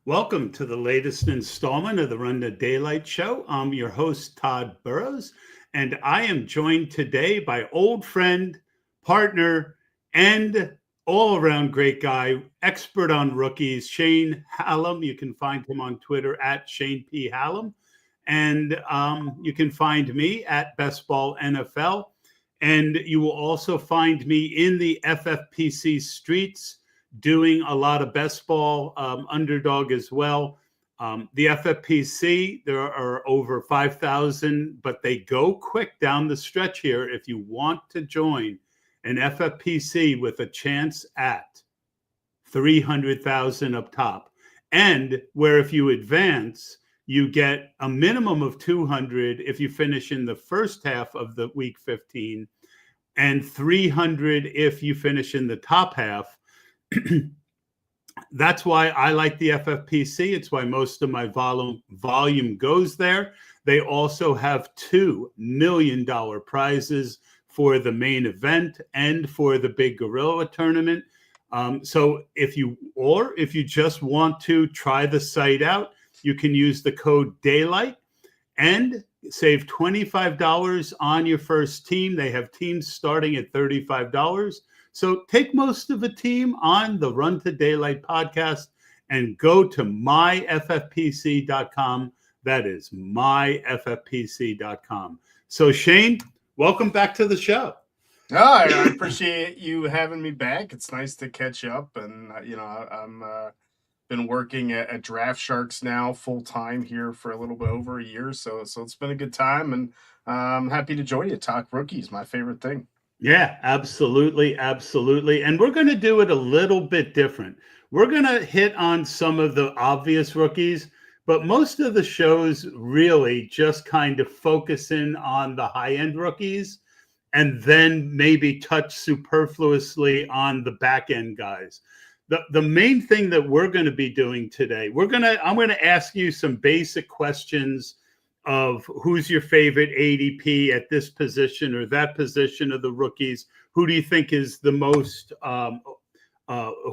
Welcome to the latest installment of the Run to Daylight Show. I'm your host, Todd Burrows, and I am joined today by old friend, partner, and all around great guy, expert on rookies, Shane Hallam. You can find him on Twitter at Shane P. Hallam. And you can find me at Best Ball NFL. And you will also find me in the FFPC streets doing a lot of best ball, underdog as well. The FFPC, there are over 5,000, but they go quick down the stretch here. If you want to join an FFPC with a chance at 300,000 up top, and where if you advance, you get a minimum of 200 if you finish in the first half of the week 15, and 300 if you finish in the top half. That's why I like the FFPC. It's why most of my volume goes there. They also have $2 million prizes for the main event and for the big gorilla tournament. So if you just want to try the site out, you can use the code DAYLIGHT and save $25 on your first team. They have teams starting at $35. So take most of a team on the Run to Daylight podcast and go to myffpc.com. That is myffpc.com. So Shane, welcome back to the show. Oh, I appreciate you having me back. It's nice to catch up, and I'm been working at Draft Sharks now full time here for a little bit over a year, so it's been a good time, and I'm happy to join you. Talk rookies, my favorite thing. Yeah, absolutely. Absolutely. And we're going to do it a little bit different. We're going to hit on some of the obvious rookies, but most of the shows really just kind of focus in on the high end rookies and then maybe touch superfluously on the back end guys. The main thing that we're going to be doing today, I'm going to ask you some basic questions of who's your favorite ADP at this position or that position of the rookies. Who do you think is the most,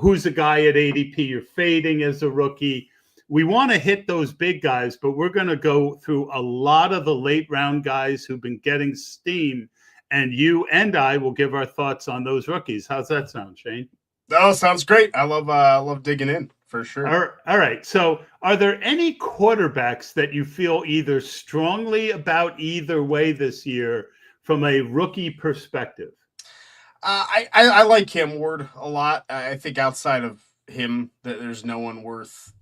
who's a guy at ADP you're fading as a rookie? We want to hit those big guys, but we're going to go through a lot of the late round guys who've been getting steam, and you and I will give our thoughts on those rookies. How's that sound, Shane? Oh, sounds great. I love digging in. For sure. All right. So are there any quarterbacks that you feel either strongly about either way this year from a rookie perspective? I like Cam Ward a lot. I think outside of him, that there's no one worth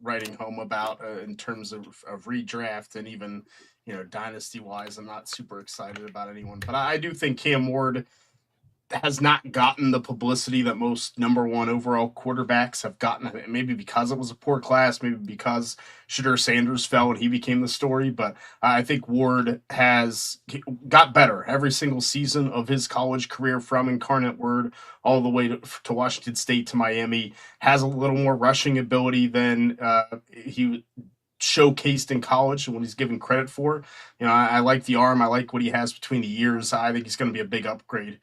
writing home about in terms of redraft, and even dynasty wise. I'm not super excited about anyone, but I do think Cam Ward has not gotten the publicity that most number one overall quarterbacks have gotten. Maybe because it was a poor class, maybe because Shadur Sanders fell and he became the story. But I think Ward has got better every single season of his college career, from Incarnate Word all the way to Washington State to Miami. Has a little more rushing ability than he showcased in college and what he's given credit for. I like the arm. I like what he has between the ears. I think he's going to be a big upgrade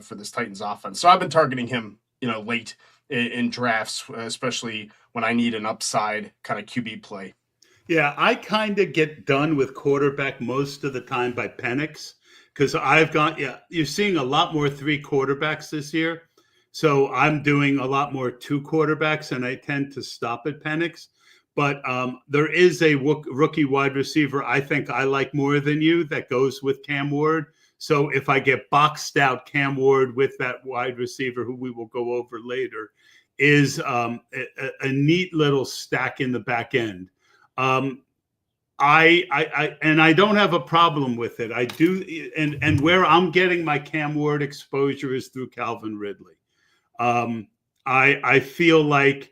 for this Titans offense. So I've been targeting him, late in drafts, especially when I need an upside kind of QB play. Yeah, I kind of get done with quarterback most of the time by Penix, because you're seeing a lot more 3 quarterbacks this year. So I'm doing a lot more 2 quarterbacks, and I tend to stop at Penix. But there is a rookie wide receiver I think I like more than you that goes with Cam Ward. So if I get boxed out Cam Ward with that wide receiver, who we will go over later, is a neat little stack in the back end. I don't have a problem with it. I do, and where I'm getting my Cam Ward exposure is through Calvin Ridley. I feel like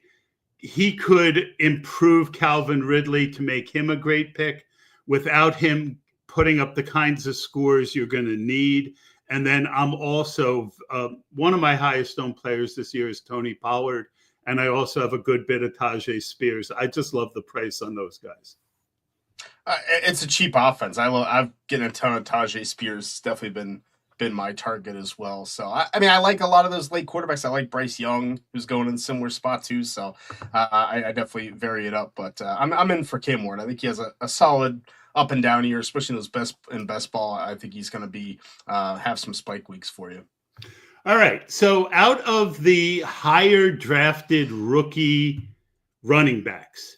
he could improve Calvin Ridley to make him a great pick without him putting up the kinds of scores you're going to need. And then I'm also, one of my highest owned players this year is Tony Pollard. And I also have a good bit of Tajay Spears. I just love the price on those guys. It's a cheap offense. I've getting a ton of Tajay Spears. It's definitely been been my target as well. So I mean, I like a lot of those late quarterbacks. I like Bryce Young, who's going in a similar spot too. So I definitely vary it up. But I'm in for Cam Ward. I think he has a solid up and down year, especially in those best ball. I think he's going to be have some spike weeks for you. All right. So out of the higher drafted rookie running backs,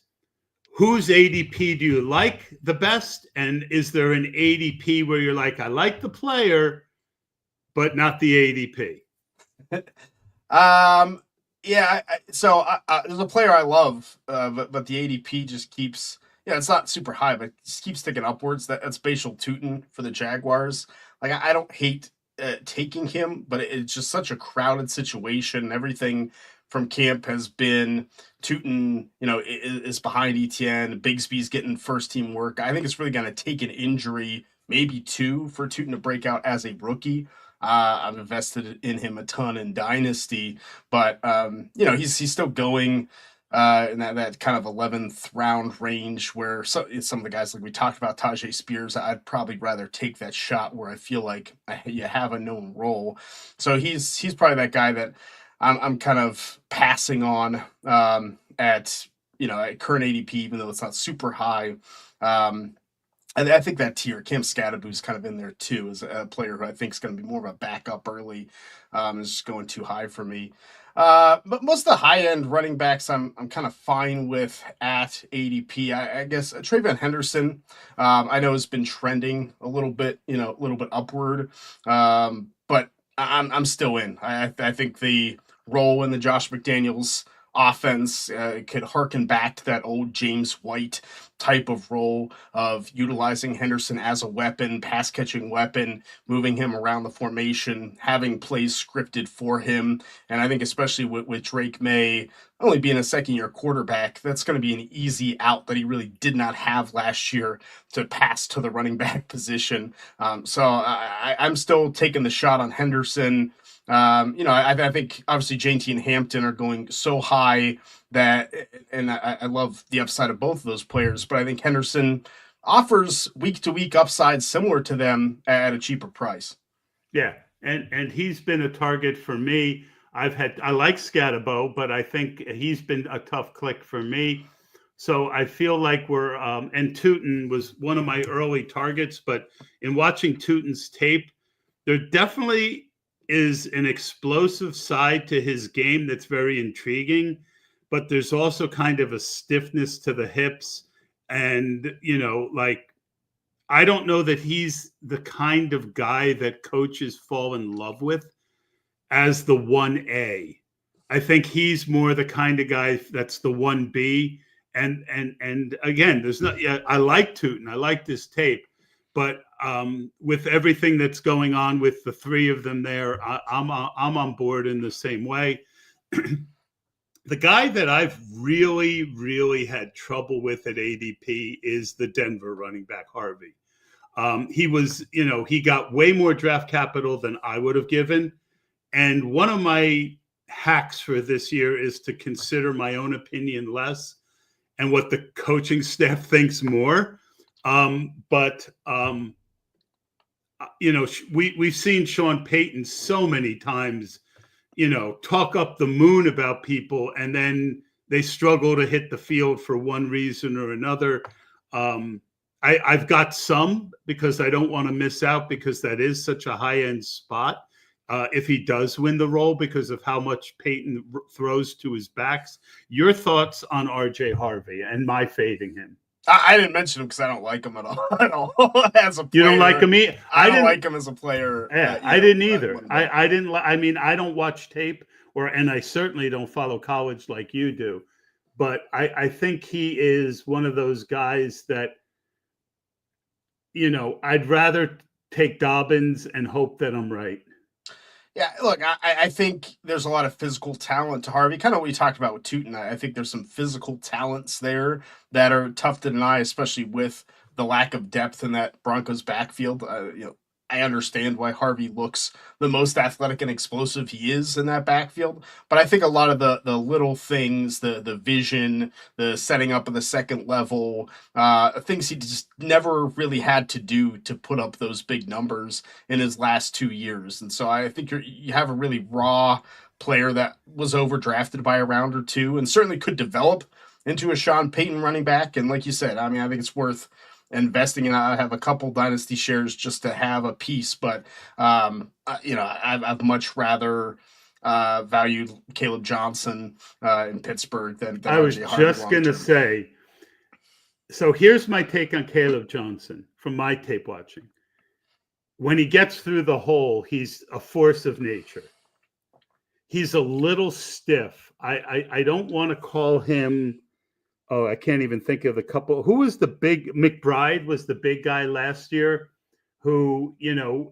whose ADP do you like the best? And is there an ADP where you're like, I like the player, but not the ADP? Yeah. There's a player I love, but the ADP just keeps. Yeah, it's not super high, but it just keeps ticking upwards. That's Bashal Tutin for the Jaguars. Like I don't hate taking him, but it's just such a crowded situation. Everything from camp has been Tutin, is behind Etienne. Bigsby's getting first team work. I think it's really going to take an injury, maybe two, for Tutin to break out as a rookie. I've invested in him a ton in Dynasty, but he's still going in that kind of 11th round range where some of the guys like we talked about, Tajay Spears, I'd probably rather take that shot where I feel like you have a known role. So he's probably that guy that I'm kind of passing on at current ADP, even though it's not super high. I think that tier, Cam Scadaboo's kind of in there too, as a player who I think is going to be more of a backup early. Is just going too high for me. But most of the high end running backs, I'm kind of fine with at ADP. I guess Travion Henderson, I know has been trending a little bit upward, but I'm still in. I think the role in the Josh McDaniels offense could harken back to that old James White type of role of utilizing Henderson as a weapon, pass catching weapon, moving him around the formation, having plays scripted for him. And I think especially with Drake May only being a second-year quarterback, that's going to be an easy out that he really did not have last year to pass to the running back position. So I'm still taking the shot on Henderson. I think obviously JT and Hampton are going so high that, and I love the upside of both of those players, but I think Henderson offers week to week upside similar to them at a cheaper price. Yeah, and he's been a target for me. I like Scatabo, but I think he's been a tough click for me. So I feel like and Tutin was one of my early targets, but in watching Tutin's tape, there definitely is an explosive side to his game that's very intriguing, but there's also kind of a stiffness to the hips. And, I don't know that he's the kind of guy that coaches fall in love with as the 1A. I think he's more the kind of guy that's the 1B. And again, there's not. Yeah, I like Tutin. I like this tape, but with everything that's going on with the three of them there, I'm on board in the same way. The guy that I've really, really had trouble with at ADP is the Denver running back, Harvey. He got way more draft capital than I would have given. And one of my hacks for this year is to consider my own opinion less and what the coaching staff thinks more. We've seen Sean Payton so many times, talk up the moon about people, and then they struggle to hit the field for one reason or another. I've got some because I don't want to miss out, because that is such a high-end spot. If he does win the role because of how much Peyton throws to his backs. Your thoughts on RJ Harvey and my fading him? I didn't mention him because I don't like him at all. As a player, you don't like him? I don't like him as a player. Yeah, I didn't either. I didn't. I mean, I don't watch tape, and I certainly don't follow college like you do. But I think he is one of those guys that, I'd rather take Dobbins and hope that I'm right. Yeah, look, I think there's a lot of physical talent to Harvey. Kind of what you talked about with Tutin. I think there's some physical talents there that are tough to deny, especially with the lack of depth in that Broncos backfield. I understand why Harvey looks the most athletic and explosive he is in that backfield. But I think a lot of the little things, the vision, the setting up of the second level, things he just never really had to do to put up those big numbers in his last 2 years. And so I think you have a really raw player that was overdrafted by a round or two and certainly could develop into a Sean Payton running back. And like you said, I mean, I think it's worth investing in. I have a couple dynasty shares just to have a piece, but I've much rather valued Caleb Johnson in Pittsburgh than I was RJ Harvey just long going to term. say, so here's my take on Caleb Johnson from my tape watching. When he gets through the hole, he's a force of nature. He's a little stiff. I don't want to call him. Oh, I can't even think of the couple. Who was the big McBride was the big guy last year who,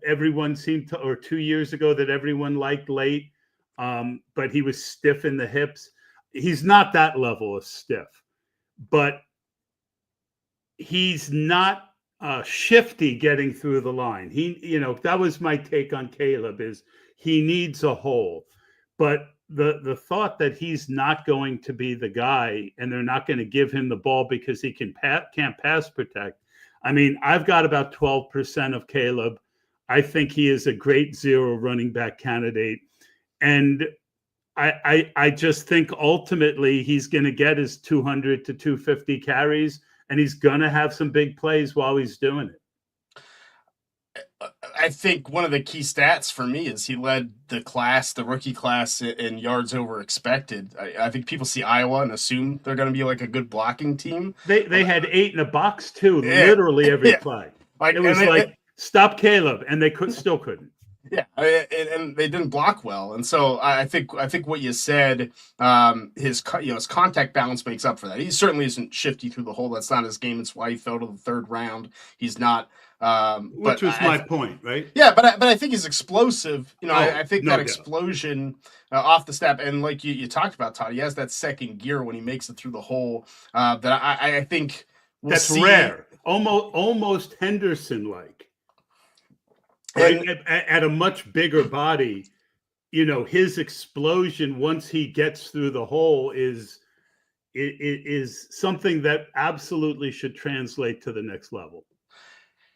everyone seemed to, or 2 years ago that everyone liked late. But he was stiff in the hips. He's not that level of stiff, but he's not shifty getting through the line. That was my take on Caleb is he needs a hole, but the thought that he's not going to be the guy and they're not going to give him the ball because he can't pass protect. I mean, I've got about 12% of Caleb. I think he is a great zero running back candidate. And I just think ultimately he's going to get his 200 to 250 carries and he's going to have some big plays while he's doing it. I think one of the key stats for me is he led the rookie class in yards over expected. I think people see Iowa and assume they're going to be like a good blocking team. They had 8 in a box too, Yeah, literally every yeah. play. Like, it was stop Caleb, and they still couldn't. Yeah, and they didn't block well, and so I think what you said, his contact balance makes up for that. He certainly isn't shifty through the hole. That's not his game. It's why he fell to the third round. He's not. Which was my point, right? Yeah, but I think he's explosive. I think no that doubt. explosion off the step, and like you talked about, Todd, he has that second gear when he makes it through the hole. That I think that's rare, almost Henderson like. Right? At a much bigger body, his explosion once he gets through the hole is something that absolutely should translate to the next level.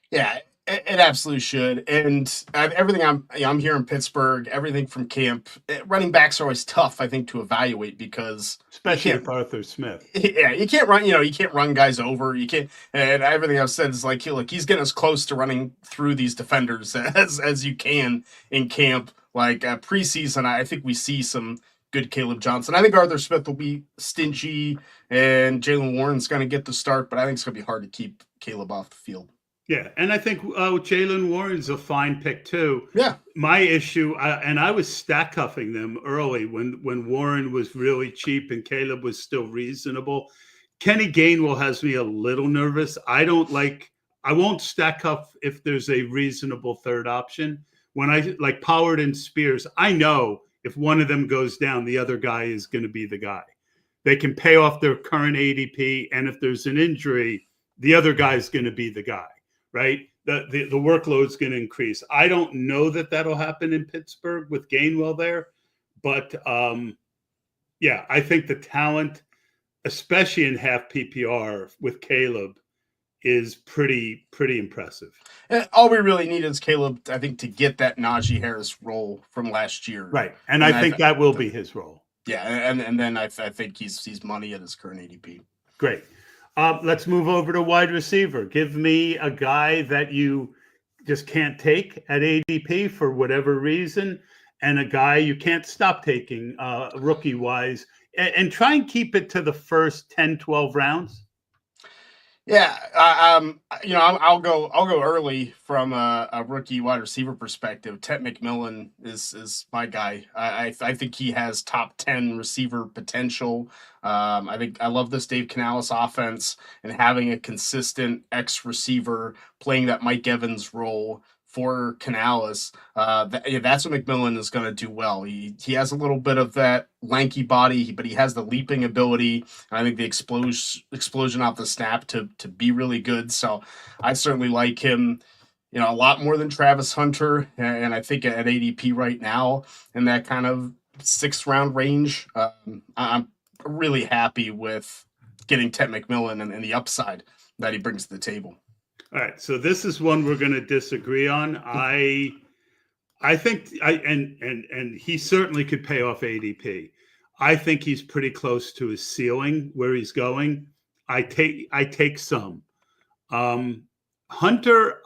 Yeah, it absolutely should. And everything I'm here in Pittsburgh, everything from camp, running backs are always tough, I think, to evaluate because especially with Arthur Smith. Yeah, you can't run. You can't run guys over. You can't. And everything I've said is like, look, he's getting as close to running through these defenders as you can in camp. Like preseason, I think we see some good Caleb Johnson. I think Arthur Smith will be stingy, and Jaylen Warren's going to get the start, but I think it's going to be hard to keep Caleb off the field. Yeah, and I think Jaylen Warren's a fine pick too. Yeah. My issue, and I was stack cuffing them early when Warren was really cheap and Caleb was still reasonable. Kenny Gainwell has me a little nervous. I won't stack cuff if there's a reasonable third option. When I like Pollard and Spears, I know if one of them goes down, the other guy is going to be the guy. They can pay off their current ADP, and if there's an injury, the other guy is going to be the guy. Right? The workload's going to increase. I don't know that that'll happen in Pittsburgh with Gainwell there, but yeah, I think the talent, especially in half PPR with Caleb, is pretty impressive. And all we really need is Caleb, I think, to get that Najee Harris role from last year. Right, and I think that will be his role. Yeah, and then I think he's money at his current ADP. Great. Let's move over to wide receiver. Give me a guy that you just can't take at ADP for whatever reason, and a guy you can't stop taking rookie-wise, and try and keep it to the first 10, 12 rounds. Yeah, I'll go early from a rookie wide receiver perspective. Ted McMillan is my guy. I think he has top 10 receiver potential. I love this Dave Canales offense and having a consistent X receiver playing that Mike Evans role for Canales. That's what McMillan is going to do well. He has a little bit of that lanky body, but he has the leaping ability. And I think the explosion off the snap to be really good. So I certainly like him a lot more than Travis Hunter, and I think at ADP right now in that kind of 6th round range, I'm really happy with getting Ted McMillan and the upside that he brings to the table. All right, so this is one we're going to disagree on. I think and he certainly could pay off ADP. I think he's pretty close to his ceiling where he's going. I take some. Hunter,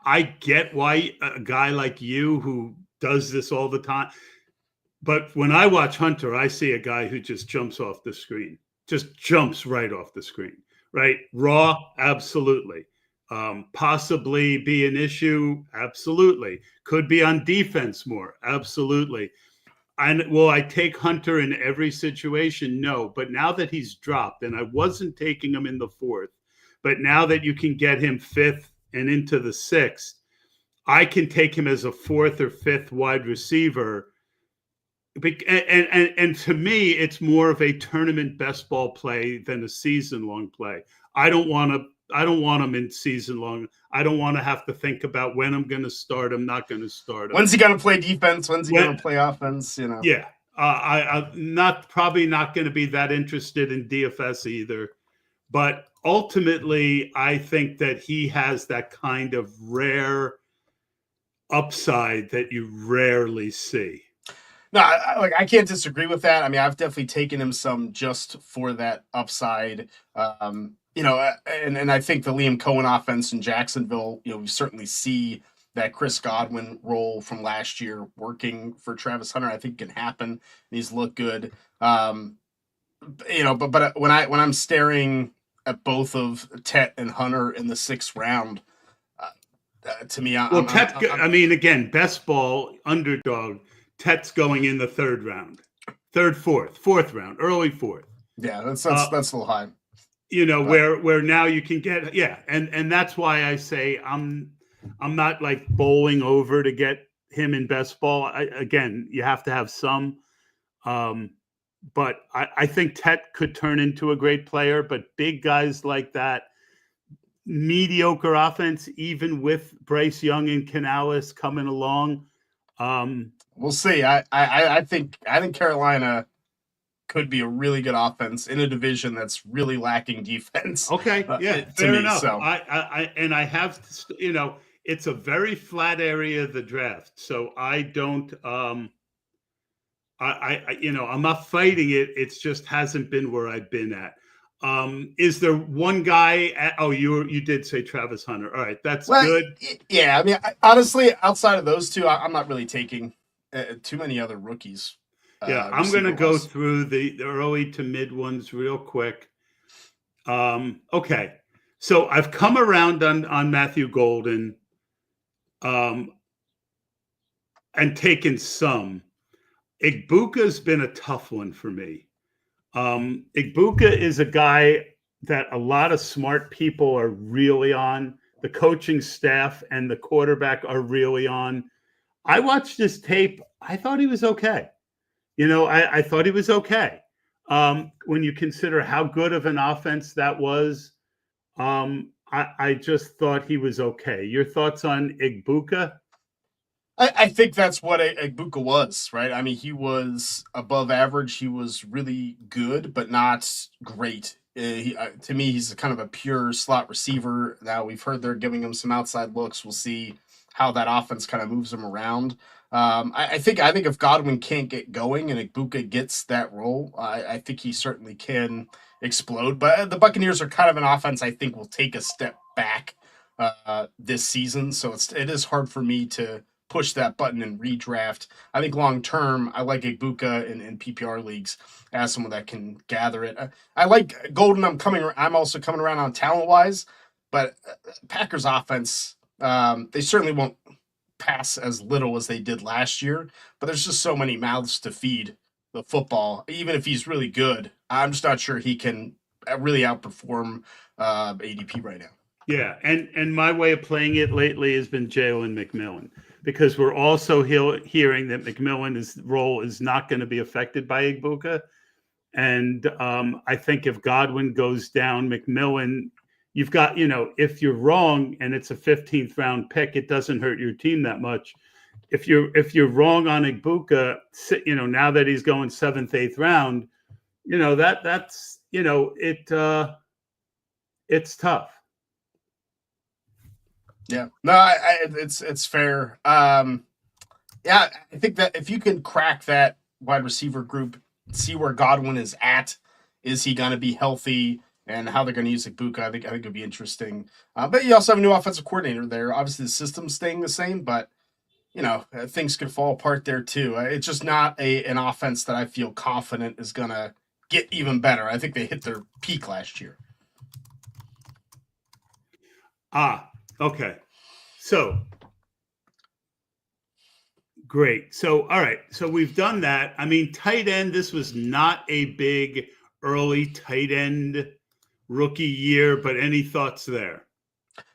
I get why a guy like you who does this all the time, but when I watch Hunter, I see a guy who just jumps off the screen, just jumps right off the screen, right? Raw, absolutely. Possibly be an issue, absolutely. Could be on defense more, absolutely. And will I take Hunter in every situation? No. But now that he's dropped, and I wasn't taking him in the 4th, but now that you can get him 5th and into the 6th, I can take him as a 4th or 5th wide receiver. And to me, it's more of a tournament best ball play than a season long play. I don't want him in season long. I don't want to have to think about when I'm going to start him, not going to start him. When's he going to play defense? When's he going to play offense? Yeah. I'm probably not going to be that interested in DFS either. But ultimately, I think that he has that kind of rare upside that you rarely see. No, I can't disagree with that. I mean, I've definitely taken him some just for that upside. And I think the Liam Cohen offense in Jacksonville, we certainly see that Chris Godwin role from last year working for Travis Hunter. I think can happen. And he's looked good. But when I'm staring at both of Tet and Hunter in the 6th round, to me, again, best ball underdog. Tet's going in the 3rd round, 3rd, 4th round, early 4th. Yeah, that's a little high. Where now you can get and that's why I say I'm not like bowling over to get him in best ball. Again, you have to have some, but I think Tet could turn into a great player. But big guys like that, mediocre offense, even with Bryce Young and Canales coming along. We'll see. I think Carolina could be a really good offense in a division that's really lacking defense. Okay, fair enough. So. I have, it's a very flat area of the draft, so I don't. I'm not fighting it. It's just hasn't been where I've been at. Is there one guy? You did say Travis Hunter. All right, that's good. Yeah, I mean, honestly, outside of those two, I'm not really taking too many other rookies. I'm going to go through the early to mid ones real quick. Okay, so I've come around on Matthew Golden, and taken some. Igbuka's been a tough one for me. Igbuka is a guy that a lot of smart people are really on. The coaching staff and the quarterback are really on. I watched his tape. I thought he was okay. I thought he was okay. When you consider how good of an offense that was, I just thought he was okay. Your thoughts on Igbuka? I think that's what Igbuka was, right? I mean, he was above average. He was really good, but not great. To me, he's kind of a pure slot receiver. Now, we've heard they're giving him some outside looks. We'll see how that offense kind of moves him around. I think if Godwin can't get going and Igbuka gets that role, I think he certainly can explode. But the Buccaneers are kind of an offense I think will take a step back this season. So it is hard for me to push that button and redraft. I think long term, I like Igbuka in PPR leagues as someone that can gather it. I like Golden. I'm also coming around on talent wise, but Packers offense, they certainly won't pass as little as they did last year, but there's just so many mouths to feed the football. Even if he's really good, I'm just not sure he can really outperform ADP right now. Yeah, and my way of playing it lately has been Jalen McMillan, because we're also hearing that McMillan's role is not going to be affected by Igbuka. And I think if Godwin goes down, McMillan, you've got, if you're wrong and it's a 15th round pick, it doesn't hurt your team that much. If you're wrong on Ibuka, now that he's going 7th, 8th round, that's it's tough. Yeah, no, it's fair. Yeah, I think that if you can crack that wide receiver group, see where Godwin is at, is he going to be healthy, and how they're going to use Ibuka, I think it'd be interesting. But you also have a new offensive coordinator there. Obviously, the system's staying the same, but things could fall apart there too. It's just not an offense that I feel confident is going to get even better. I think they hit their peak last year. Okay. So great. So, all right. So we've done that. I mean, tight end, this was not a big early tight end rookie year, but any thoughts there?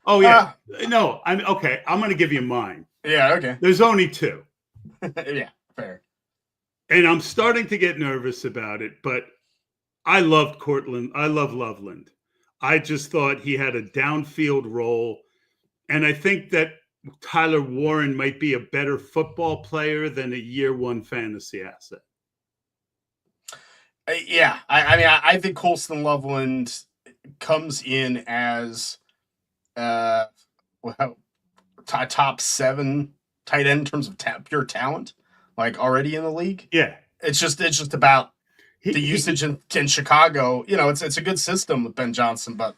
Oh, yeah. No, okay. I'm going to give you mine. Yeah, okay. There's only 2. Yeah, fair. And I'm starting to get nervous about it, but I loved Cortland. I love Loveland. I just thought he had a downfield role. And I think that Tyler Warren might be a better football player than a year 1 fantasy asset. Yeah, I think Colston Loveland comes in as top 7 tight end in terms of pure talent, like already in the league. Yeah, it's just about the usage in Chicago. It's a good system with Ben Johnson, but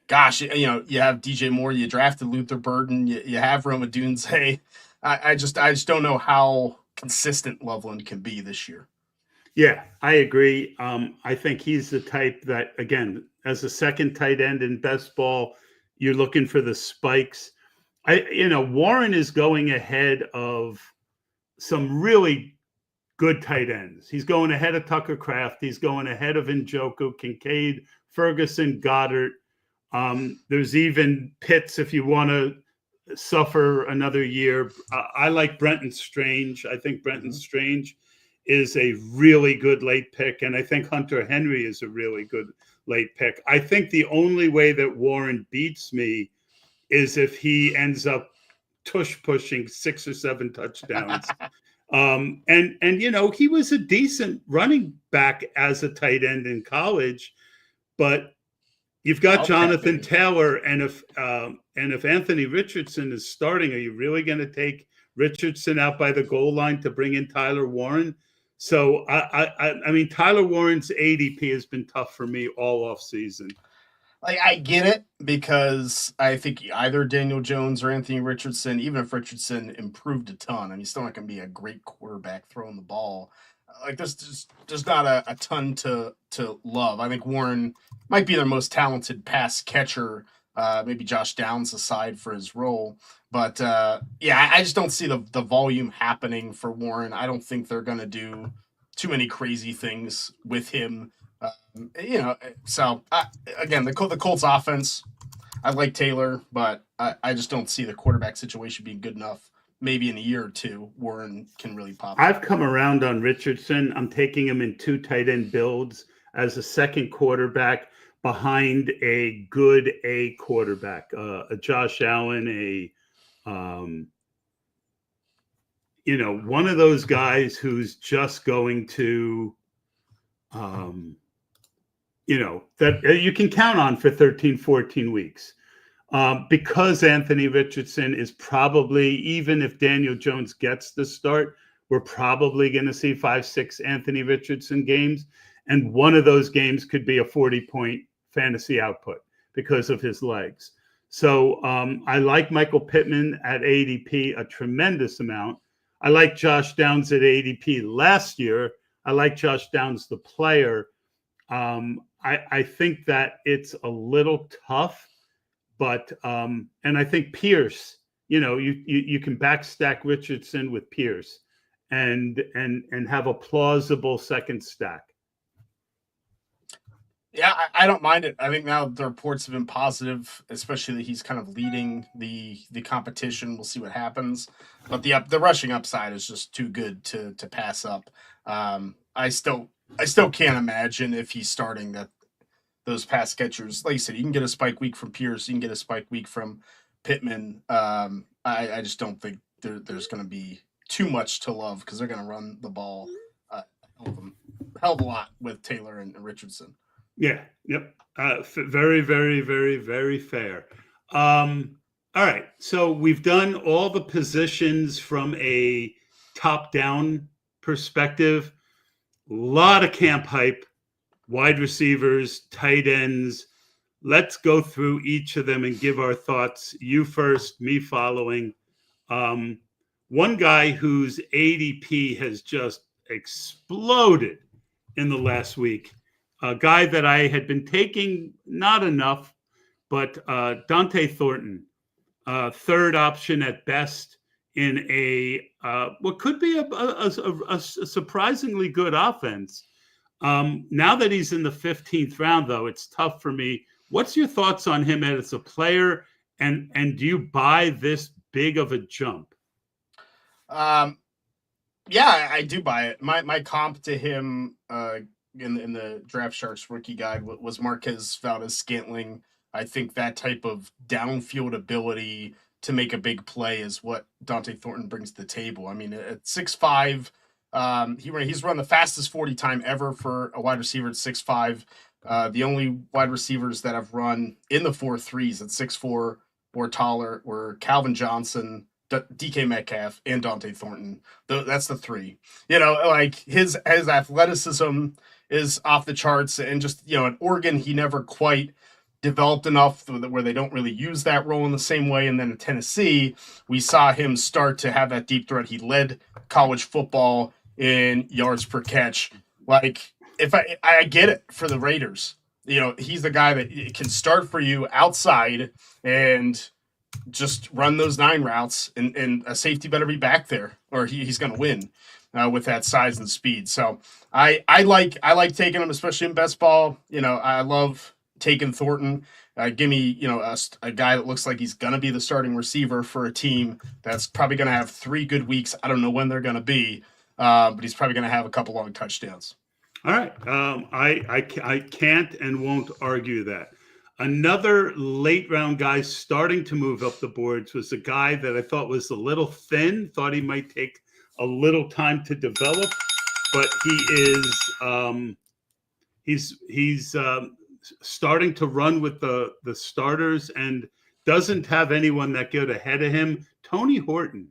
gosh, you have DJ Moore, you drafted Luther Burden, you have Roma Dunze. I just don't know how consistent Loveland can be this year. Yeah, I agree. I think he's the type that, again, as a second tight end in best ball, you're looking for the spikes. Warren is going ahead of some really good tight ends. He's going ahead of Tucker Kraft. He's going ahead of Njoku, Kincaid, Ferguson, Goddard. There's even Pitts if you want to suffer another year. I like Brenton Strange. I think Brenton Strange is a really good late pick, and I think Hunter Henry is a really good late pick. I think the only way that Warren beats me is if he ends up tush pushing 6 or 7 touchdowns. And he was a decent running back as a tight end in college, but you've got Jonathan Taylor, and if Anthony Richardson is starting, are you really going to take Richardson out by the goal line to bring in Tyler Warren? So I mean, Tyler Warren's ADP has been tough for me all off season. Like, I get it, because I think either Daniel Jones or Anthony Richardson, even if Richardson improved a ton, he's still not going to be a great quarterback throwing the ball. Like, there's not a ton to love. I think Warren might be their most talented pass catcher, maybe Josh Downs aside for his role. But, yeah, I just don't see the volume happening for Warren. I don't think they're going to do too many crazy things with him. So again, the Colts offense, I like Taylor, but I just don't see the quarterback situation being good enough. Maybe in a year or 2, Warren can really pop. I've come around on Richardson. I'm taking him in 2 tight end builds as a second quarterback behind a good A quarterback, a Josh Allen, one of those guys who's just going to, that you can count on for 13, 14 weeks. Because Anthony Richardson is probably, even if Daniel Jones gets the start, we're probably going to see 5-6 Anthony Richardson games. And one of those games could be a 40-point fantasy output because of his legs. So I like Michael Pittman at ADP a tremendous amount. I like Josh Downs at ADP last year. I like Josh Downs, the player. I think that it's a little tough, but and I think Pierce, you can backstack Richardson with Pierce and have a plausible second stack. Yeah, I don't mind it. I think now the reports have been positive, especially that he's kind of leading the competition. We'll see what happens, but the rushing upside is just too good to pass up. I still can't imagine if he's starting that those pass catchers. Like you said, you can get a spike week from Pierce, you can get a spike week from Pittman. I just don't think there's going to be too much to love because they're going to run the ball hell of a lot with Taylor and Richardson. Yeah. Yep. Very, very, very, very fair. All right. So we've done all the positions from a top-down perspective. A lot of camp hype, wide receivers, tight ends. Let's go through each of them and give our thoughts. You first, me following. One guy whose ADP has just exploded in the last week, a guy that I had been taking not enough, but Dante Thornton, third option at best in what could be a surprisingly good offense. Now that he's in the 15th round, though, it's tough for me. What's your thoughts on him as a player, and do you buy this big of a jump? Yeah, I do buy it. My comp to him in the Draft Sharks rookie guide was Marquez Valdez-Scantling. I think that type of downfield ability to make a big play is what Dante Thornton brings to the table. I mean, at 6'5", he's run the fastest 40 time ever for a wide receiver at 6'5". The only wide receivers that have run in the 4.3s at 6'4" or taller were Calvin Johnson, DK Metcalf, and Dante Thornton. That's the three. Like his athleticism is off the charts, and just at Oregon he never quite developed enough where they don't really use that role in the same way. And then in Tennessee, we saw him start to have that deep threat. He led college football in yards per catch. Like, if I get it for the Raiders, he's the guy that can start for you outside and just run those 9 routes, and a safety better be back there, or he's going to win with that size and speed. So I like taking him, especially in best ball. I love taking Thornton. Give me a guy that looks like he's going to be the starting receiver for a team that's probably going to have 3 good weeks. I don't know when they're going to be, but he's probably going to have a couple long touchdowns. All right. I can't and won't argue that. Another late round guy starting to move up the boards was a guy that I thought was a little thin, thought he might take a little time to develop, but he's starting to run with the starters and doesn't have anyone that good ahead of him. Tony Horton.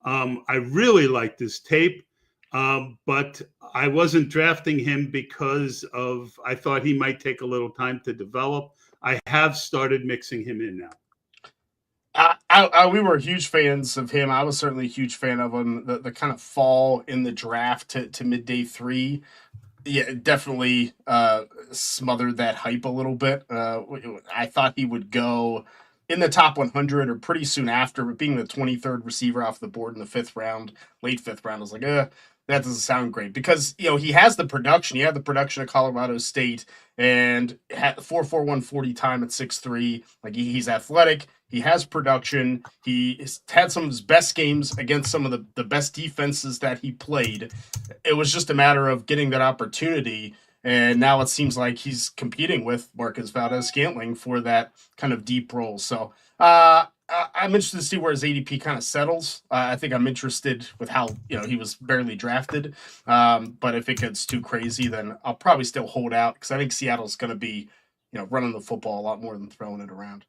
I really liked his tape, but I wasn't drafting him because I thought he might take a little time to develop. I have started mixing him in now. We were huge fans of him. I was certainly a huge fan of him. The kind of fall in the draft to midday 3, yeah, definitely smothered that hype a little bit. I thought he would go in the top 100 or pretty soon after, but being the 23rd receiver off the board in the 5th round, late 5th round, I was like, that doesn't sound great, because he has the production. He had the production of Colorado State and had 4.41 40 time at 6'3". Like, he's athletic. He has production. He had some of his best games against some of the best defenses that he played. It was just a matter of getting that opportunity. And now it seems like he's competing with Marquez Valdez-Scantling for that kind of deep role. So I'm interested to see where his ADP kind of settles. I think I'm interested with how he was barely drafted. But if it gets too crazy, then I'll probably still hold out, because I think Seattle's going to be running the football a lot more than throwing it around.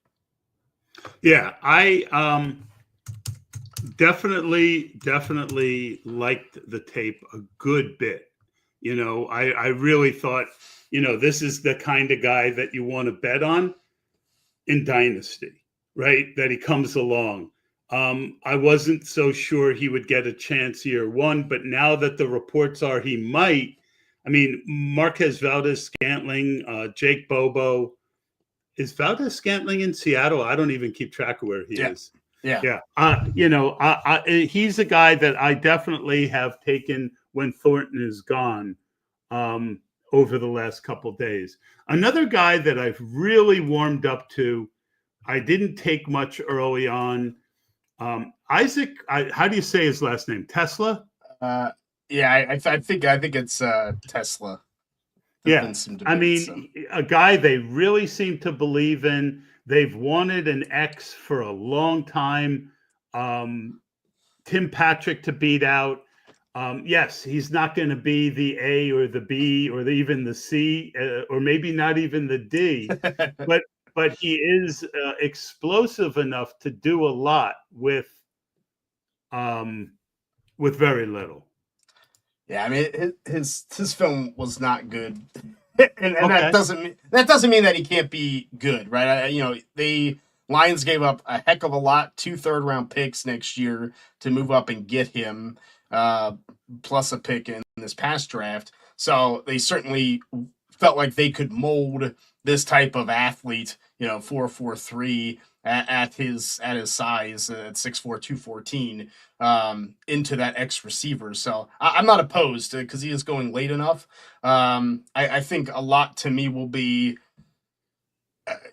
Yeah, I definitely liked the tape a good bit. I really thought, this is the kind of guy that you want to bet on in Dynasty, right? That he comes along. I wasn't so sure he would get a chance year 1, but now that the reports are he might, Marquez Valdez-Scantling, Jake Bobo. Is Valdez-Scantling in Seattle? I don't even keep track of where he is. Yeah. He's a guy that I definitely have taken when Thornton is gone over the last couple days. Another guy that I've really warmed up to, I didn't take much early on. Isaac, how do you say his last name? Tesla? Yeah, I think it's Tesla. there's Yeah. been some I debate. So. mean, a guy they really seem to believe in. They've wanted an X for a long time. Tim Patrick to beat out. Yes, he's not going to be the A or the B or even the C, or maybe not even the D, but he is explosive enough to do a lot with very little. Yeah, I mean his film was not good, and Okay. that doesn't mean that he can't be good, right? The Lions gave up a heck of a lot, 2 third-round picks next year to move up and get him, uh, plus a pick in this past draft. So they certainly felt like they could mold this type of athlete, 4.43 at his size at 6'4", 214, into that X receiver. So I'm not opposed because he is going late enough. I think a lot to me will be,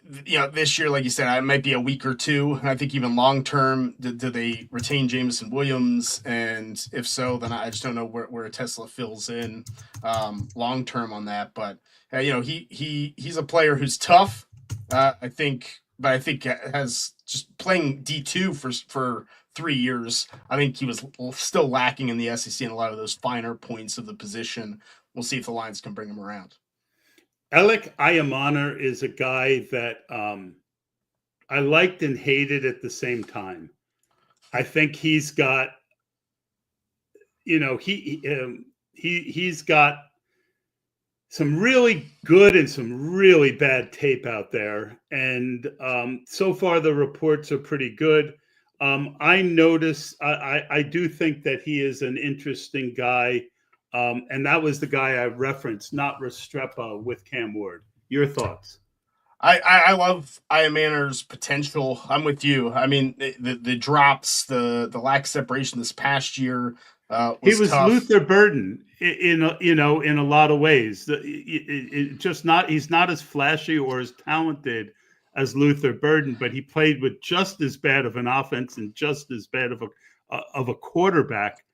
this year, like you said, it might be a week or two. And I think even long term, do they retain Jameson Williams? And if so, then I just don't know where Tesla fills in long term on that. But he's a player who's tough. I think has just playing D2 for 3 years. I think he was still lacking in the SEC in a lot of those finer points of the position. We'll see if the Lions can bring him around. Alec Ayamaner is a guy that I liked and hated at the same time. I think he's got, he's got some really good and some really bad tape out there, and so far the reports are pretty good. I notice, I do think that he is an interesting guy. And that was the guy I referenced, not Restrepo, with Cam Ward. Your thoughts? I love Ayamaner's potential. I'm with you. I mean, the drops, the lack of separation this past year He was was tough. Luther Burden in a lot of ways. He's not as flashy or as talented as Luther Burden, but he played with just as bad of an offense and just as bad of a quarterback.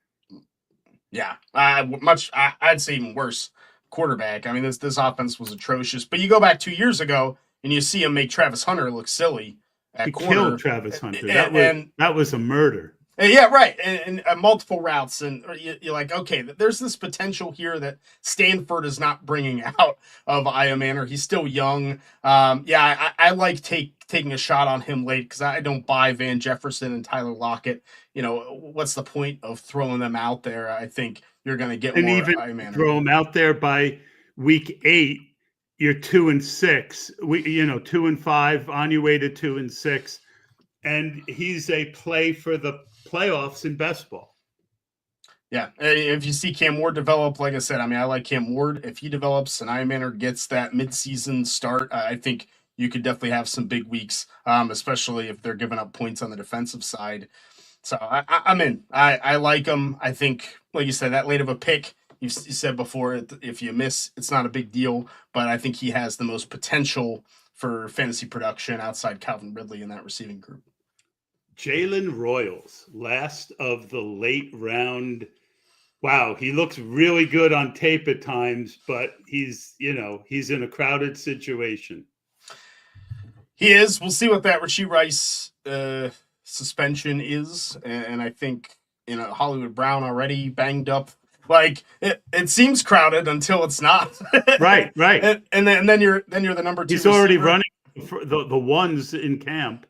Yeah, I'd say even worse quarterback. I mean, this offense was atrocious. But you go back 2 years ago and you see him make Travis Hunter look silly He at killed corner, Travis Hunter. and That was a murder. yeah, right, and multiple routes, and you're like, okay, there's this potential here that Stanford is not bringing out of Ayamaner. He's still young. I like taking a shot on him late because I don't buy Van Jefferson and Tyler Lockett. What's the point of throwing them out there? I think you're going to get And more even Ayamaner. throw him out there by week 8, you're 2-6. 2-5 on your way to 2-6, and he's a play for the playoffs in best ball. Yeah, if you see Cam Ward develop, like I said, I mean, I like Cam Ward. If he develops and Ayamaner gets that midseason start, I think you could definitely have some big weeks, especially if they're giving up points on the defensive side. So I'm in. I like him. I think, like you said, that late of a pick, you said before, if you miss, it's not a big deal. But I think he has the most potential for fantasy production outside Calvin Ridley in that receiving group. Jalen Royals, last of the late round. Wow, he looks really good on tape at times, but he's in a crowded situation. He is. We'll see what that Rashee Rice suspension is, and I think Hollywood Brown already banged up. Like it seems crowded until it's not. Right. and then you're the number 2. He's already running for the ones in camp.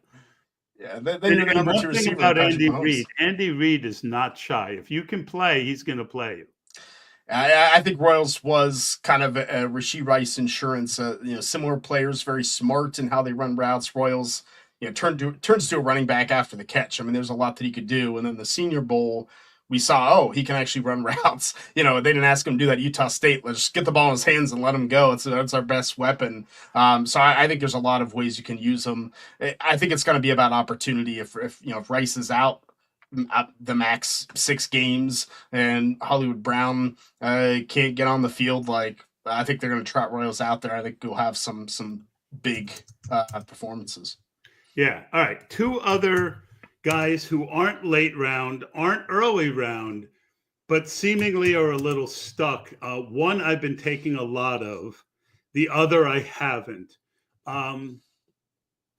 Yeah, then you're the number 2 receiver. One thing about Andy Reid. Andy Reid is not shy. If you can play, he's going to play you. I think Royals was kind of a Rashee Rice insurance. Similar players, very smart in how they run routes. Royals, turns to a running back after the catch. I mean, there's a lot that he could do. And then the Senior Bowl, we saw, he can actually run routes. They didn't ask him to do that at Utah State. Let's just get the ball in his hands and let him go. That's our best weapon. So I think there's a lot of ways you can use him. I think it's going to be about opportunity. If Rice is out the max 6 games and Hollywood Brown can't get on the field, I think they're going to trot Royals out there. I think we'll have some big performances. Yeah. All right. 2 other guys who aren't late round, aren't early round, but seemingly are a little stuck. One I've been taking a lot of, the other I haven't. Um,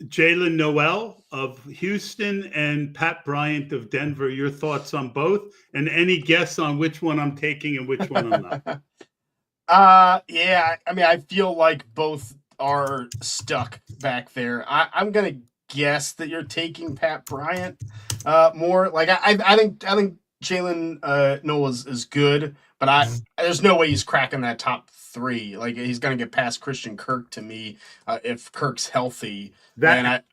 Jalen Noel of Houston and Pat Bryant of Denver. Your thoughts on both, and any guess on which one I'm taking and which one I'm not? Yeah. I mean, I feel like both are stuck back there. I'm gonna guess that you're taking Pat Bryant more. Like I think Jalen Noel is good, but there's no way he's cracking that top three. Like he's gonna get past Christian Kirk to me if Kirk's healthy. And That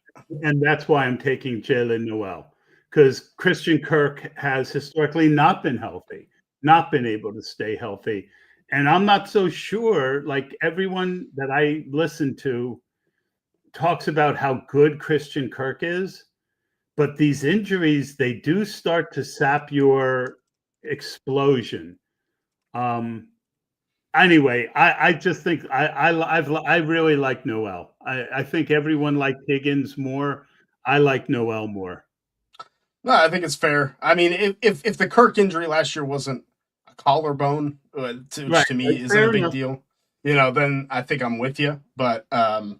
and that's why I'm taking Jalen Noel, because Christian Kirk has historically not been healthy, not been able to stay healthy. And I'm not so sure, like everyone that I listen to talks about how good Christian Kirk is, but these injuries, they do start to sap your explosion. Um, anyway, I just think I really like Noel. I think everyone liked Higgins more. I like Noel more. No, I think it's fair. I mean, if the Kirk injury last year wasn't a collarbone, which Right, to me right, isn't a fair big enough. deal, then I think I'm with you. But to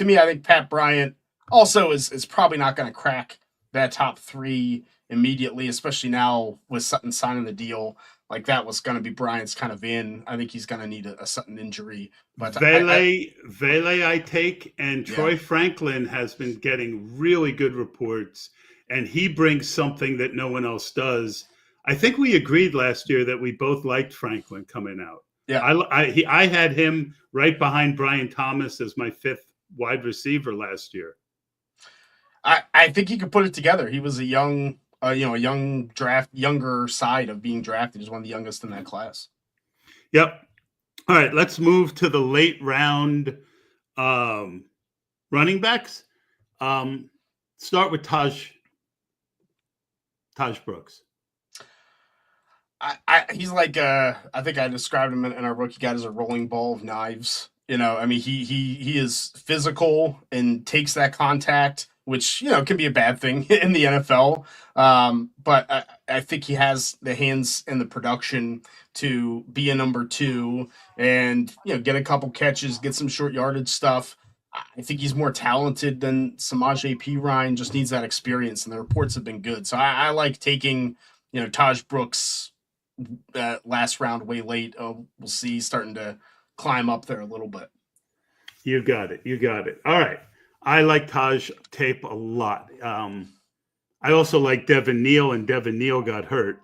me, I think Pat Bryant also is probably not going to crack that top three immediately, especially now with Sutton signing the deal. Like that was going to be Bryant's kind of in. I think he's going to need a Sutton injury. But Vele, I take, and yeah, Troy Franklin has been getting really good reports, and he brings something that no one else does. I think we agreed last year that we both liked Franklin coming out. yeah. I had him right behind Brian Thomas as my fifth wide receiver last year. I think he could put it together. He was a younger side of being drafted. He's one of the youngest in that class. Yep. All right, let's move to the late round running backs. Start with Taj Brooks. He's like I think I described him in our rookie guide as a rolling ball of knives. I mean he is physical and takes that contact, which can be a bad thing in the NFL. But I think he has the hands and the production to be a number two and get a couple catches, get some short yardage stuff. I think he's more talented than Samaje P. Ryan. Just needs that experience, and the reports have been good. So I like taking Taj Brooks last round way late. We'll see starting to climb up there a little bit. You got it. You got it. All right. I like Taj tape a lot. I also like Devin Neal, and Devin Neal got hurt.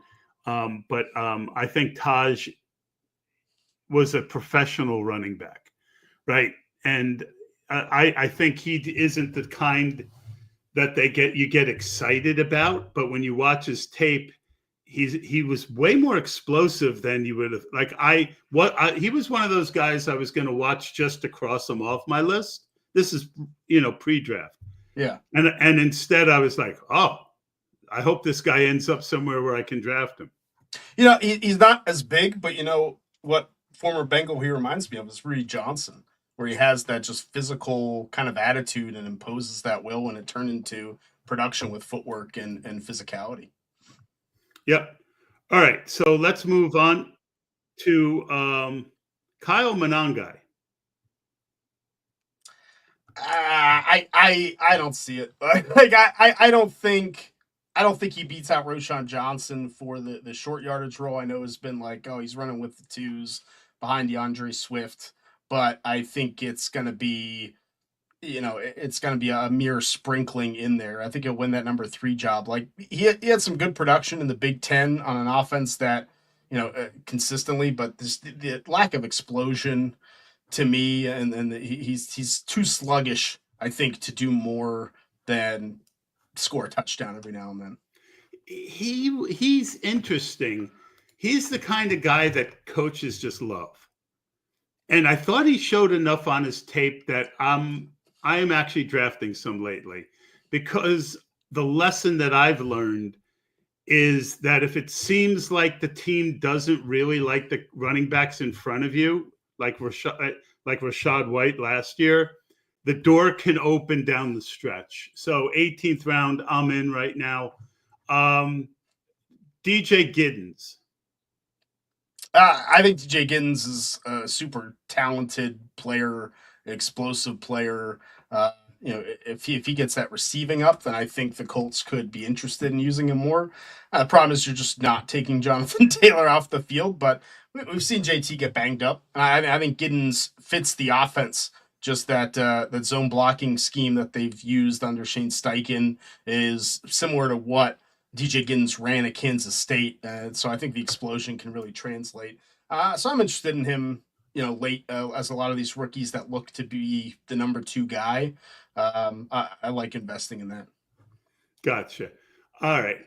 But I think Taj was a professional running back, right? And I think he isn't the kind that you get excited about. But when you watch his tape, he was way more explosive than you would have. Like he was one of those guys I was going to watch just to cross him off my list. This is pre-draft. Yeah, and instead I was like, oh, I hope this guy ends up somewhere where I can draft him. he's not as big, but what former Bengal he reminds me of is Rudy Johnson, where he has that just physical kind of attitude and imposes that will, and it turned into production with footwork and physicality. Yep. All right. So let's move on to Kyle Monangai. I don't see it. Like I don't think he beats out Roschon Johnson for the short yardage role. I know has been like, oh, he's running with the twos behind DeAndre Swift, but I think it's gonna be it's going to be a mere sprinkling in there. I think he'll win that number 3 job. Like he had some good production in the Big Ten on an offense that, consistently, but the lack of explosion to me, and he's too sluggish, I think, to do more than score a touchdown every now and then. He's interesting. He's the kind of guy that coaches just love. And I thought he showed enough on his tape that I am actually drafting some lately, because the lesson that I've learned is that if it seems like the team doesn't really like the running backs in front of you, like Rachaad White last year, the door can open down the stretch. So 18th round, I'm in right now. DJ Giddens. I think DJ Giddens is a super talented player, explosive player. Uh, if he gets that receiving up, then I think the Colts could be interested in using him more. The problem is you're just not taking Jonathan Taylor off the field, but we've seen JT get banged up. I think Giddens fits the offense. Just that zone blocking scheme that they've used under Shane Steichen is similar to what DJ Giddens ran at Kansas State, so I think the explosion can really translate. So I'm interested in him, late as a lot of these rookies that look to be the number 2 guy. I like investing in that. Gotcha. All right.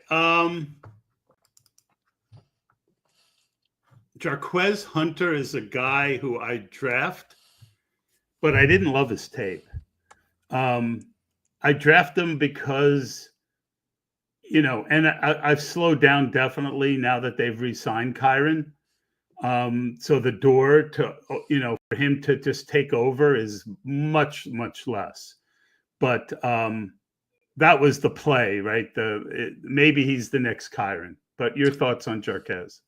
Jarquez Hunter is a guy who I draft, but I didn't love his tape. I draft him because, and I've slowed down definitely now that they've re-signed Kyron. So the door to, for him to just take over is much, much less. But that was the play, right? Maybe he's the next Kyron. But your thoughts on Jarquez?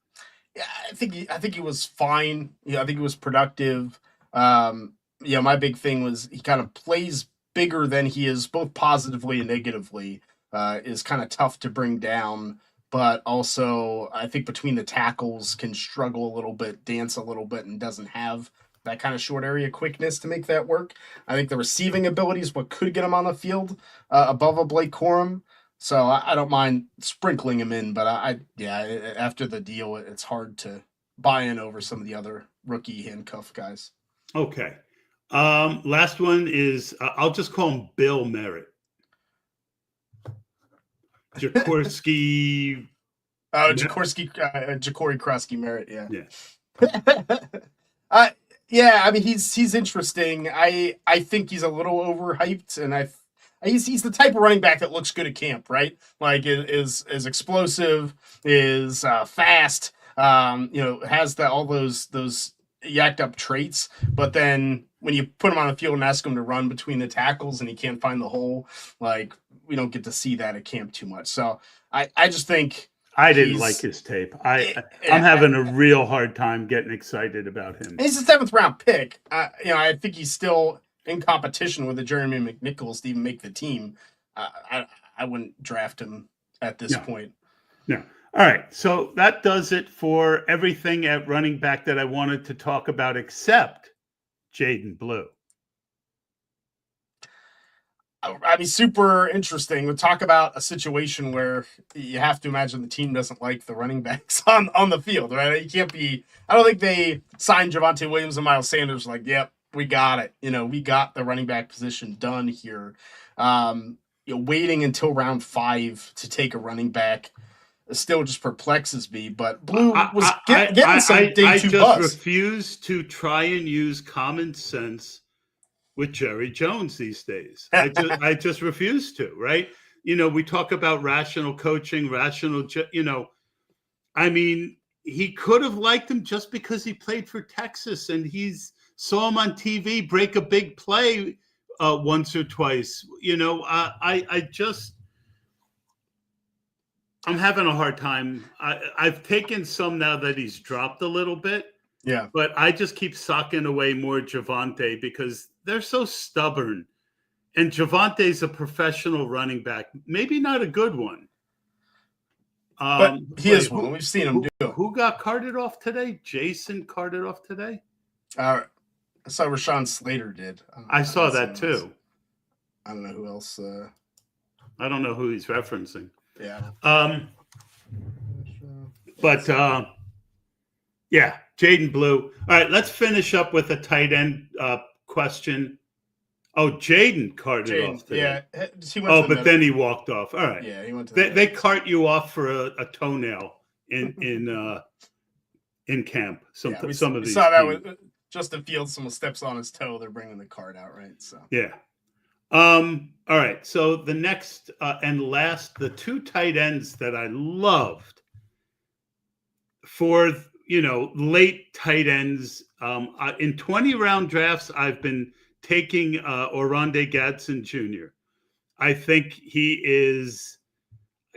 Yeah, I think he was fine. I think he was productive. My big thing was he kind of plays bigger than he is, both positively and negatively. Is kind of tough to bring down, but also I think between the tackles can struggle a little bit, dance a little bit, and doesn't have that kind of short area quickness to make that work. I think the receiving ability is what could get him on the field above a Blake Corum. So I don't mind sprinkling him in, but after the deal, it's hard to buy in over some of the other rookie handcuff guys. Okay. Last one is I'll just call him Bill Merritt. Jaworski. Ja'Cory Krosky Merritt. Yeah. I mean, he's interesting. I think he's a little overhyped, and he's the type of running back that looks good at camp, right? Like is explosive, is fast, has all those yacked up traits, but then when you put him on the field and ask him to run between the tackles and he can't find the hole, like we don't get to see that at camp too much. So I just think I didn't like his tape. I'm having a real hard time getting excited about him. He's a 7th round pick. I think he's still in competition with the Jeremy McNichols to even make the team. I wouldn't draft him at this point. No. All right. So that does it for everything at running back that I wanted to talk about, except Jaden Blue. I mean, super interesting. We'll talk about a situation where you have to imagine the team doesn't like the running backs on the field, right? You can't be. I don't think they signed Javonte Williams and Miles Sanders like, yep, we got it. We got the running back position done here. Waiting until round 5 to take a running back still just perplexes me. But Blue was getting some day 2 buzz. I just refuse to try and use common sense with Jerry Jones these days. I just refuse to, right? We talk about rational coaching, I mean, he could have liked him just because he played for Texas and saw him on TV break a big play once or twice. I'm having a hard time. I've taken some now that he's dropped a little bit. Yeah. But I just keep socking away more Javonte because they're so stubborn. And Javante's a professional running back. Maybe not a good one. But he is one. We've seen him do. Who got carted off today? Jason carted off today? I saw Rashawn Slater did. I saw that too. I don't know who else. I don't know who he's referencing. Yeah. Yeah, Jaden Blue. All right, let's finish up with a tight end question. Oh, Jaden carted off today. Yeah, but then he walked off. All right. Yeah, he went to. They cart you off for a toenail in camp. Some of these. We saw that with Justin Fields. Someone steps on his toe, they're bringing the cart out, right? So yeah. All right. So the next and last, the 2 tight ends that I loved for late tight ends in 20-round drafts, I've been taking Oronde Gadsden Jr. I think he is,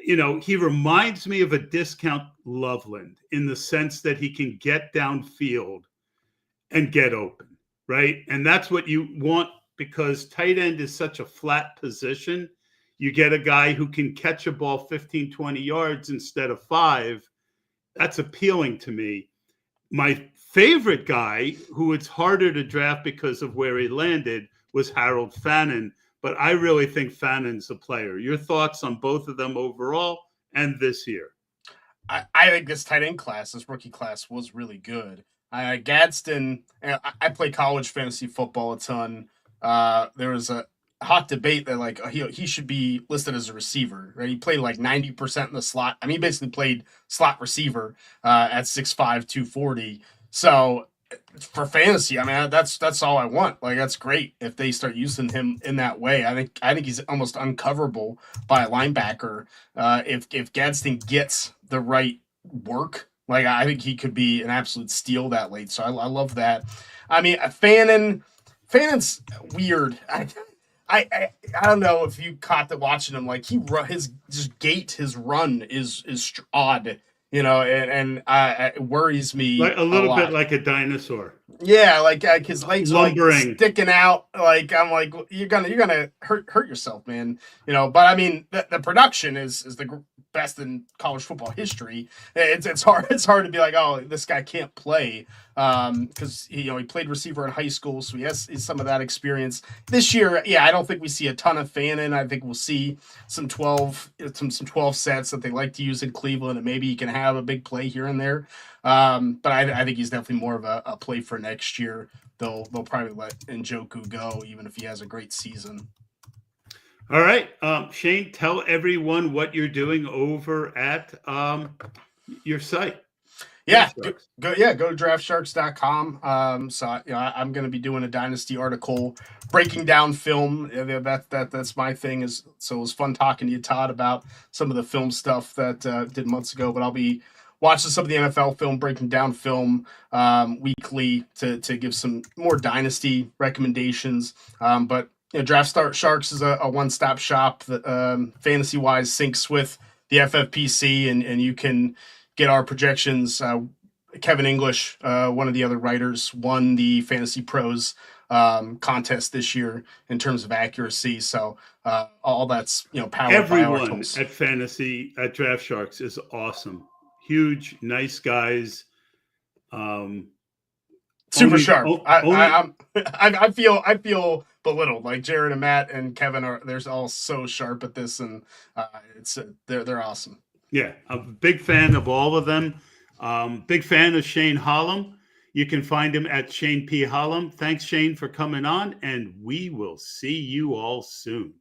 he reminds me of a discount Loveland in the sense that he can get downfield and get open, right? And that's what you want, because tight end is such a flat position. You get a guy who can catch a ball 15, 20 yards instead of 5. That's appealing to me. My favorite guy, who it's harder to draft because of where he landed, was Harold Fannin. But I really think Fannon's a player. Your thoughts on both of them overall and this year? I think this tight end class, this rookie class, was really good. Gadsden, I play college fantasy football a ton. There was a hot debate that like he should be listed as a receiver, right? He played like 90% in the slot. I mean, he basically played slot receiver at 6'5", 240. So for fantasy, I mean that's all I want. Like that's great if they start using him in that way. I think he's almost uncoverable by a linebacker. If Gadsden gets the right work, like I think he could be an absolute steal that late. So I love that. I mean, Fannon's weird. I don't know if you caught the watching him. Like his just gait, his run is odd, and it worries me Like a little bit lot. like a dinosaur. Yeah, like his legs are like Lumbering. sticking out. Like I'm like you're gonna hurt yourself, man. But I mean the production is the best in college football history. It's hard to be like, oh, this guy can't play because he played receiver in high school, so he has some of that experience. This year, yeah, I don't think we see a ton of Fannin. I think we'll see some 12 sets that they like to use in Cleveland, and maybe he can have a big play here and there. But I think he's definitely more of a play for next year. They'll probably let Njoku go, even if he has a great season. All right, Shane, tell everyone what you're doing over at your site. Yeah, go to draftsharks.com. So I'm going to be doing a dynasty article, breaking down film. That's my thing. So it was fun talking to you, Todd, about some of the film stuff that did months ago. But I'll be watching some of the NFL film, breaking down film weekly to give some more dynasty recommendations. But Draft Start Sharks is a one-stop shop that fantasy-wise syncs with the FFPC, and you can get our projections. Kevin English, one of the other writers, won the Fantasy Pros contest this year in terms of accuracy. So all that's powered by our Everyone tools. at Draft Sharks is awesome. Huge, nice guys. Super sharp. I feel belittled. Like Jared and Matt and Kevin they're all so sharp at this, and they're awesome. Yeah, I'm a big fan of all of them. Big fan of Shane Hallam. You can find him at Shane P. Hallam. Thanks, Shane, for coming on, and we will see you all soon.